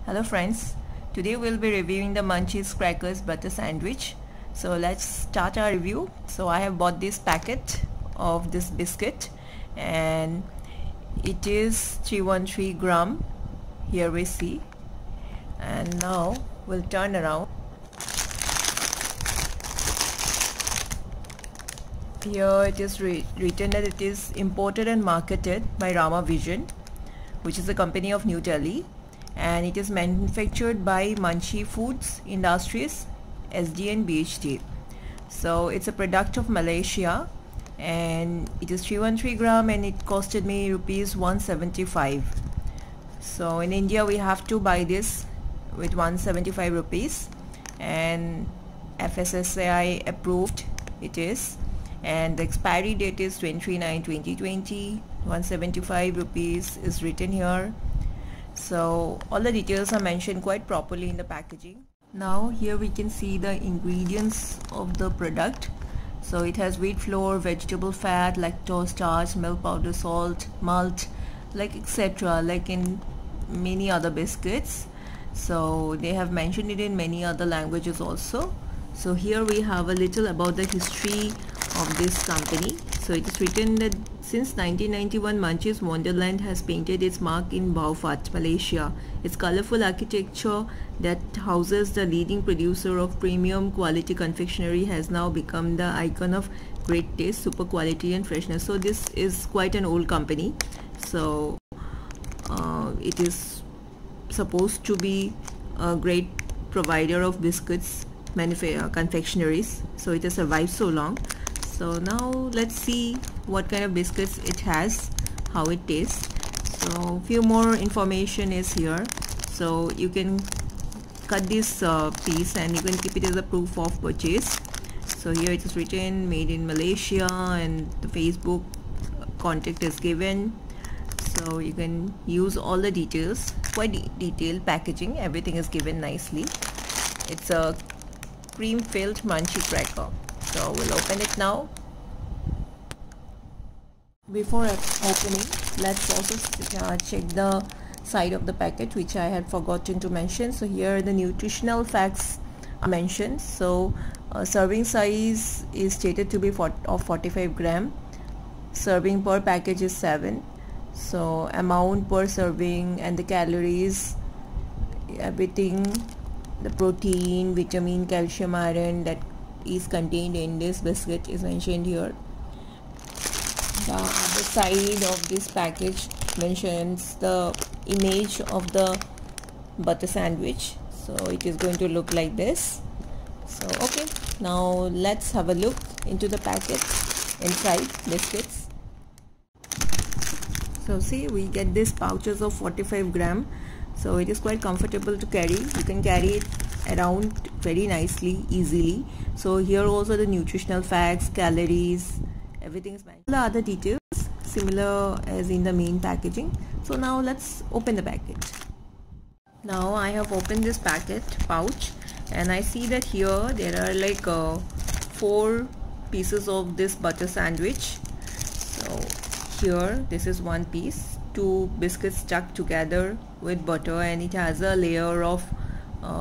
Hello friends, today we'll be reviewing the Munchies Crackers Butter Sandwich. So let's start our review. So I have bought this packet of this biscuit and it is 313 gram. Here we see, and now we'll turn around. Here it is written that it is imported and marketed by Rama Vision, which is a company of New Delhi, and it is manufactured by Munchie Foods Industries SD and BHT. So it's a product of Malaysia and it is 313 gram and it costed me rupees 175. So in India we have to buy this with 175 rupees and FSSAI approved it is, and the expiry date is 23/9/2020. 175 rupees is written here. So all the details are mentioned quite properly in the packaging. Now here we can see the ingredients of the product. So it has wheat flour, vegetable fat, lactose, starch, milk powder, salt, malt, like etc., like in many other biscuits. So they have mentioned it in many other languages also. So here we have a little about the history of this company. So it is written that since 1991, Munchies Wonderland has painted its mark in Beaufort, Malaysia. Its colorful architecture that houses the leading producer of premium quality confectionery has now become the icon of great taste, super quality and freshness. So this is quite an old company. So it is supposed to be a great provider of biscuits, confectionaries. So it has survived so long. So now let's see what kind of biscuits it has, how it tastes. So few more information is here. So you can cut this piece and you can keep it as a proof of purchase. So here it is written made in Malaysia and the Facebook contact is given. So you can use all the details, quite detailed packaging, everything is given nicely. It's a cream filled munchie cracker. So we'll open it now. Before opening, let's also check the side of the packet, which I had forgotten to mention. So here the nutritional facts are mentioned. So serving size is stated to be of 45 gram. Serving per package is 7. So amount per serving and the calories, everything, the protein, vitamin, calcium, iron that is contained in this biscuit is mentioned here. The other side of this package mentions the image of the butter sandwich. So it is going to look like this. So okay, now let's have a look into the packet inside biscuits. So see, we get these pouches of 45 gram. So it is quite comfortable to carry. You can carry it around very nicely, easily. So here also the nutritional facts, calories, everything is mentioned. The other details similar as in the main packaging. So now let's open the packet. Now I have opened this packet pouch and I see that here there are like 4 pieces of this butter sandwich. So here this is one piece, 2 biscuits stuck together with butter, and it has a layer of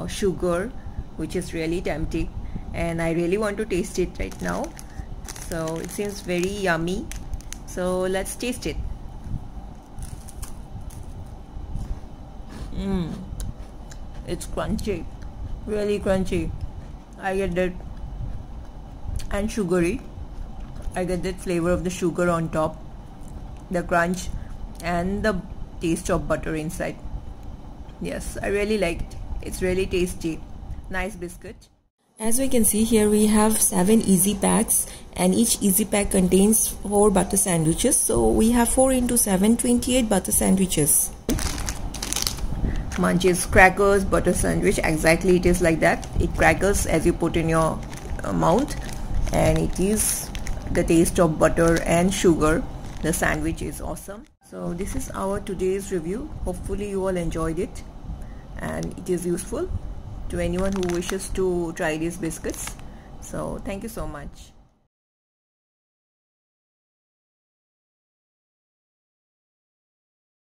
sugar, which is really tempting, and I really want to taste it right now. So it seems very yummy. So let's taste it. It's crunchy, really crunchy. I get that, and sugary. I get that flavor of the sugar on top, the crunch and the taste of butter inside. Yes, I really liked it. It's really tasty. Nice biscuit. As we can see here, we have 7 easy packs and each easy pack contains 4 butter sandwiches. So we have 4 into 7, 28 butter sandwiches. Munchies Crackers Butter Sandwich, exactly it is like that. It crackles as you put in your mouth, and it is the taste of butter and sugar. The sandwich is awesome. So this is our today's review. Hopefully you all enjoyed it and it is useful to anyone who wishes to try these biscuits. So thank you so much.